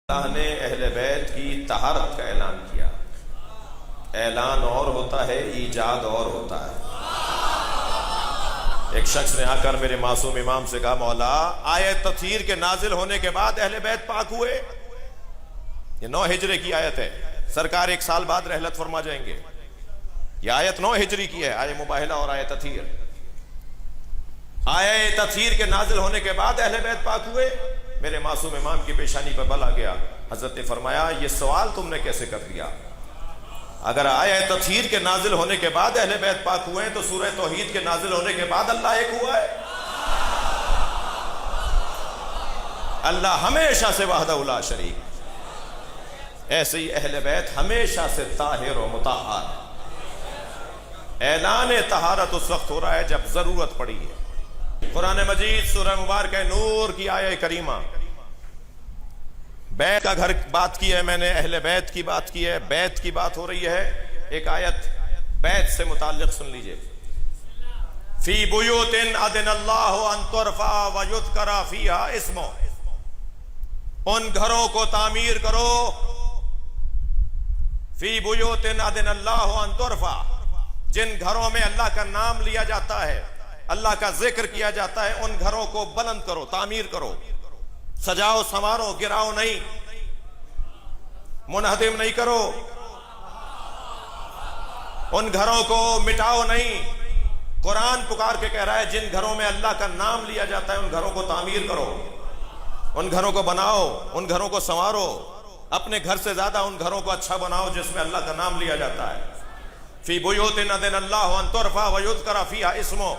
اللہ نے اہل بیت کی طہارت کا اعلان کیا۔ اعلان اور ہوتا ہے، ایجاد اور ہوتا ہے۔ ایک شخص نے آ کر میرے معصوم امام سے کہا، مولا آیت تطہیر کے نازل ہونے کے بعد اہل بیت پاک ہوئے؟ یہ 9 ہجری کی آیت ہے، سرکار 1 سال بعد رحلت فرما جائیں گے۔ یہ آیت 9 ہجری کی ہے، آیت مباہلہ اور آیت تطہیر۔ آیت تطہیر کے نازل ہونے کے بعد اہل بیت پاک ہوئے؟ میرے معصوم امام کی پیشانی پر بل آ گیا۔ حضرت نے فرمایا، یہ سوال تم نے کیسے کر دیا؟ اگر آیت تطہیر کے نازل ہونے کے بعد اہل بیت پاک ہوئے تو سورہ توحید کے نازل ہونے کے بعد اللہ ایک ہوا ہے۔ اللہ ہمیشہ سے وحدہ لا شریک، ایسے ہی اہل بیت ہمیشہ سے طاہر و مطہر۔ اعلان طہارت اس وقت ہو رہا ہے جب ضرورت پڑی ہے۔ قرآن مجید سورہ مبارکہ نور کی آیہ کریمہ، بیت کا گھر بات کی ہے میں نے، اہل بیت کی بات کی ہے، بیت کی بات ہو رہی ہے۔ ایک آیت بیت سے متعلق سن لیجئے۔ فی بیوت اذن اللہ ان ترفع ویذکر فیہا اسمہ، ان گھروں کو تعمیر کرو۔ فی بیوت اذن اللہ ان ترفع، جن گھروں میں اللہ کا نام لیا جاتا ہے، اللہ کا ذکر کیا جاتا ہے، ان گھروں کو بلند کرو، تعمیر کرو، سجاؤ سنوارو، گراؤ نہیں، منہدم نہیں کرو، ان گھروں کو مٹاؤ نہیں۔ قرآن پکار کے کہہ رہا ہے جن گھروں میں اللہ کا نام لیا جاتا ہے ان گھروں کو تعمیر کرو، ان گھروں کو بناؤ، ان گھروں کو سنوارو، اپنے گھر سے زیادہ ان گھروں کو اچھا بناؤ جس میں اللہ کا نام لیا جاتا ہے۔ فی بیوت اذن اللہ ان ترفع ویذکر فیہا اسمہ،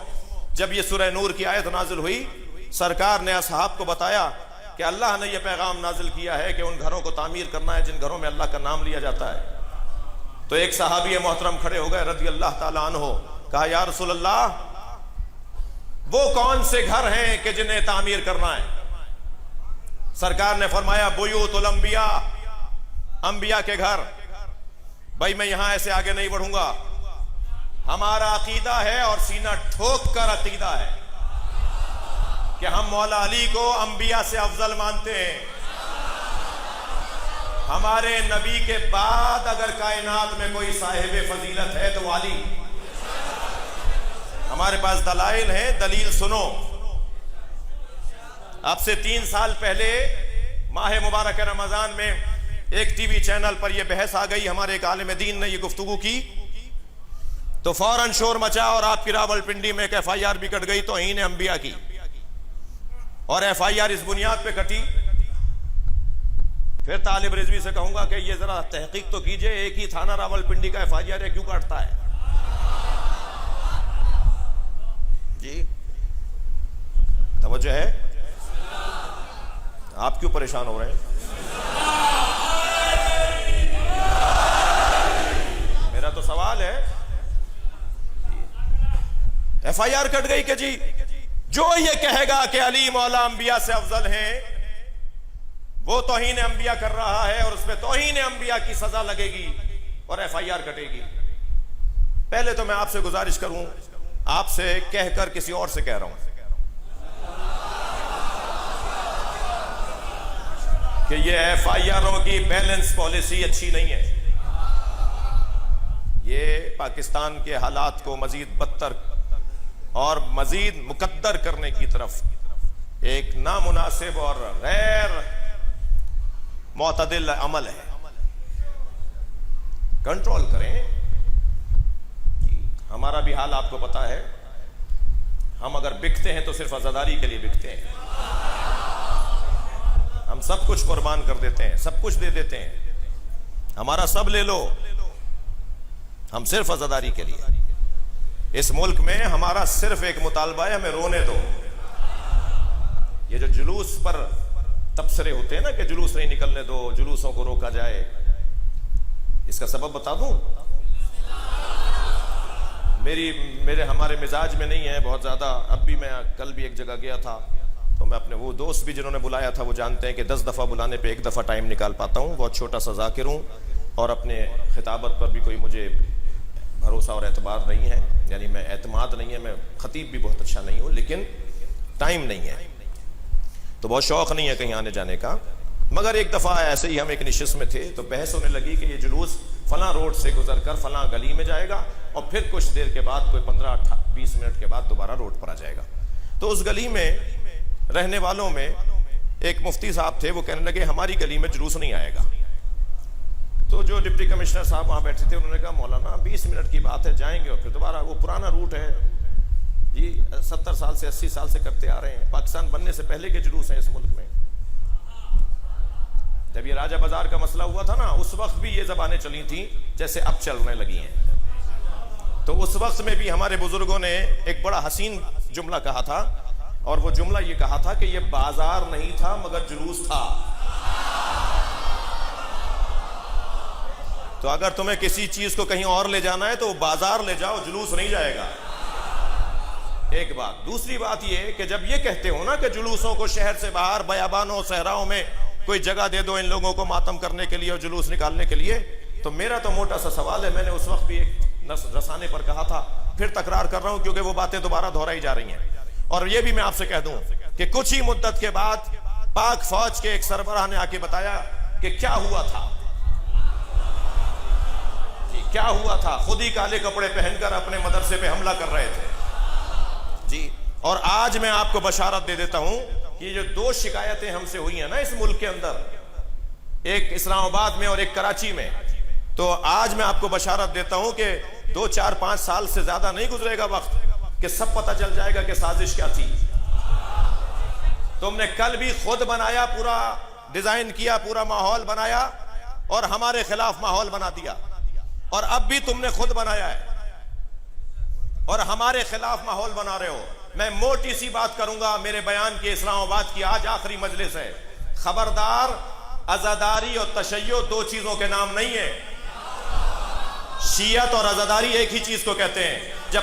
جب یہ سورہ نور کی آیت نازل ہوئی، سرکار نے اصحاب کو بتایا کہ اللہ نے یہ پیغام نازل کیا ہے کہ ان گھروں کو تعمیر کرنا ہے جن گھروں میں اللہ کا نام لیا جاتا ہے۔ تو ایک صحابی محترم کھڑے ہو گئے رضی اللہ تعالیٰ عنہ، کہا یا رسول اللہ، وہ کون سے گھر ہیں کہ جنہیں تعمیر کرنا ہے؟ سرکار نے فرمایا بیوت الانبیاء، انبیاء کے گھر۔ بھائی میں یہاں ایسے آگے نہیں بڑھوں گا، ہمارا عقیدہ ہے اور سینہ ٹھوک کر عقیدہ ہے کہ ہم مولا علی کو انبیاء سے افضل مانتے ہیں۔ ہمارے نبی کے بعد اگر کائنات میں کوئی صاحب فضیلت ہے تو علی۔ ہمارے پاس دلائل ہیں، دلیل سنو۔ اب سے 3 سال پہلے ماہ مبارک رمضان میں ایک ٹی وی چینل پر یہ بحث آ گئی، ہمارے ایک عالم دین نے یہ گفتگو کی تو فوراً شور مچا اور آپ کی راول پنڈی میں ایک FIR بھی کٹ گئی توہین انبیاء کی، اور FIR اس بنیاد پہ کٹی۔ پھر طالب رضوی سے کہوں گا کہ یہ ذرا تحقیق تو کیجئے، ایک ہی تھانہ راول پنڈی کا FIR ہے، کیوں کاٹتا ہے؟ جی توجہ ہے؟ آپ کیوں پریشان ہو رہے ہیں؟ میرا تو سوال ہے۔ FIR کٹ گئی کہ جی جو یہ کہے گا کہ علی مولا انبیاء سے افضل ہیں وہ توہین انبیاء کر رہا ہے اور اس میں توہین انبیاء کی سزا لگے گی اور FIR کٹے گی۔ پہلے تو میں آپ سے گزارش کروں، آپ سے کہہ کر کسی اور سے کہہ رہا ہوں کہ یہ FIRوں کی بیلنس پالیسی اچھی نہیں ہے۔ یہ پاکستان کے حالات کو مزید بدتر اور مزید مقدر کرنے کی طرف ایک نامناسب اور غیر معتدل عمل ہے۔ کنٹرول کریں۔ ہمارا بھی حال آپ کو پتا ہے، ہم اگر بکتے ہیں تو صرف عزاداری کے لیے بکتے ہیں، ہم سب کچھ قربان کر دیتے ہیں، سب کچھ دے دیتے ہیں، ہمارا سب لے لو، ہم صرف عزاداری کے لیے۔ اس ملک میں ہمارا صرف ایک مطالبہ ہے، ہمیں رونے دو۔ یہ جو جلوس پر تبصرے ہوتے ہیں نا کہ جلوس نہیں نکلنے دو، جلوسوں کو روکا جائے، اس کا سبب بتا دوں؟ ہمارے مزاج میں نہیں ہے بہت زیادہ۔ اب بھی میں کل بھی ایک جگہ گیا تھا تو میں اپنے وہ دوست بھی جنہوں نے بلایا تھا وہ جانتے ہیں کہ 10 دفعہ بلانے پہ 1 دفعہ ٹائم نکال پاتا ہوں، بہت چھوٹا سا ذاکر ہوں، اور اپنے خطابت پر بھی کوئی مجھے بھروسہ اور اعتبار نہیں ہے، یعنی میں اعتماد نہیں ہے، میں خطیب بھی بہت اچھا نہیں ہوں، لیکن ٹائم نہیں ہے تو بہت شوق نہیں ہے کہیں آنے جانے کا۔ مگر ایک دفعہ ایسے ہی ہم ایک نشست میں تھے تو بحث ہونے لگی کہ یہ جلوس فلاں روڈ سے گزر کر فلاں گلی میں جائے گا اور پھر کچھ دیر کے بعد کوئی 15-20 منٹ کے بعد دوبارہ روڈ پر آ جائے گا. تو اس گلی میں رہنے والوں میں ایک مفتی صاحب تھے, وہ کہنے لگے ہماری گلی میں جلوس نہیں آئے گا. تو جو ڈپٹی کمشنر صاحب وہاں بیٹھے تھے انہوں نے کہا مولانا 20 منٹ کی بات ہے, جائیں گے اور پھر دوبارہ, وہ پرانا روٹ ہے جی, 70 سال سے 80 سال سے کرتے آ رہے ہیں, پاکستان بننے سے پہلے کے جلوس ہیں اس ملک میں. جب یہ راجہ بازار کا مسئلہ ہوا تھا نا, اس وقت بھی یہ زبانیں چلی تھیں جیسے اب چلنے لگی ہیں. تو اس وقت میں بھی ہمارے بزرگوں نے ایک بڑا حسین جملہ کہا تھا, اور وہ جملہ یہ کہا تھا کہ یہ بازار نہیں تھا مگر جلوس تھا. تو اگر تمہیں کسی چیز کو کہیں اور لے جانا ہے تو بازار لے جاؤ, جلوس نہیں جائے گا. ایک بات. دوسری بات یہ کہ جب یہ کہتے ہو نا کہ جلوسوں کو شہر سے باہر بیابانوں صحراؤں میں کوئی جگہ دے دو ان لوگوں کو ماتم کرنے کے لیے اور جلوس نکالنے کے لیے, تو میرا تو موٹا سا سوال ہے, میں نے اس وقت بھی ایک رسانے پر کہا تھا, پھر تکرار کر رہا ہوں کیونکہ وہ باتیں دوبارہ دہرائی جا رہی ہیں. اور یہ بھی میں آپ سے کہہ دوں کہ کچھ ہی مدت کے بعد پاک فوج کے ایک سربراہ نے آ کے بتایا کہ کیا ہوا تھا, کیا ہوا تھا. خود ہی کالے کپڑے پہن کر اپنے مدرسے پہ حملہ کر رہے تھے جی. اور آج میں آپ کو بشارت دے دیتا ہوں کہ جو 2 شکایتیں ہم سے ہوئی ہیں نا اس ملک کے اندر, ایک اسلام آباد میں اور ایک کراچی میں, تو آج میں آپ کو بشارت دیتا ہوں کہ 2-4-5 سال سے زیادہ نہیں گزرے گا وقت کہ سب پتہ چل جائے گا کہ سازش کیا تھی. تم نے کل بھی خود بنایا, پورا ڈیزائن کیا, پورا ماحول بنایا اور ہمارے خلاف ماحول بنا دیا, اور اب بھی تم نے خود بنایا ہے اور ہمارے خلاف ماحول بنا رہے ہو. میں موٹی سی بات کروں گا میرے بیان کی, اسلام آباد کی آج آخری مجلس ہے. خبردار, عزاداری اور تشیع 2 چیزوں کے نام نہیں ہیں. شیعت اور عزاداری ایک ہی چیز کو کہتے ہیں. جب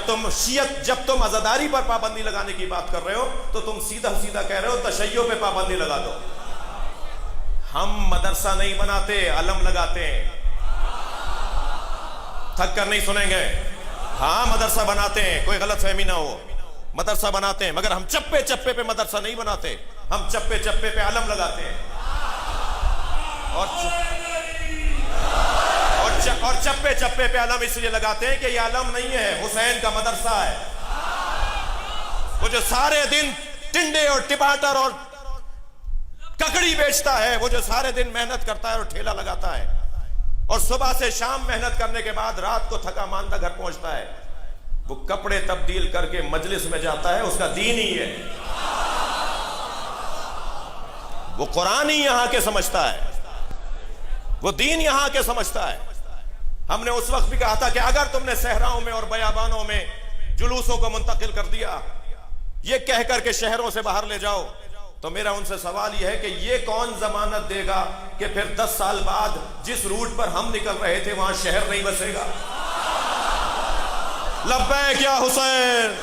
تم عزاداری پر پابندی لگانے کی بات کر رہے ہو تو تم سیدھا کہہ رہے ہو تشیع پہ پابندی لگا دو. ہم مدرسہ نہیں بناتے, علم لگاتے ہیں. تھک کر نہیں سنیں گے. ہاں مدرسہ بناتے ہیں, کوئی غلط فہمی نہ ہو, مدرسہ بناتے ہیں, مگر ہم چپے پہ مدرسہ نہیں بناتے, ہم چپے پہ علم لگاتے ہیں. اور چپے پہ علم اس لیے لگاتے ہیں کہ یہ علم نہیں ہے, حسین کا مدرسہ ہے. وہ جو سارے دن ٹنڈے اور ٹماٹر اور ککڑی بیچتا ہے, وہ جو سارے دن محنت کرتا ہے اور ٹھیلا لگاتا ہے, اور صبح سے شام محنت کرنے کے بعد رات کو تھکا ماندہ گھر پہنچتا ہے, وہ کپڑے تبدیل کر کے مجلس میں جاتا ہے, اس کا دین ہی ہے, وہ قرآن ہی یہاں کے سمجھتا ہے, وہ دین یہاں کے سمجھتا ہے. ہم نے اس وقت بھی کہا تھا کہ اگر تم نے صحراؤں میں اور بیابانوں میں جلوسوں کو منتقل کر دیا یہ کہہ کر کے شہروں سے باہر لے جاؤ, تو میرا ان سے سوال یہ ہے کہ یہ کون ضمانت دے گا کہ پھر 10 سال بعد جس روٹ پر ہم نکل رہے تھے وہاں شہر نہیں بسے گا. لبیک یا حسین.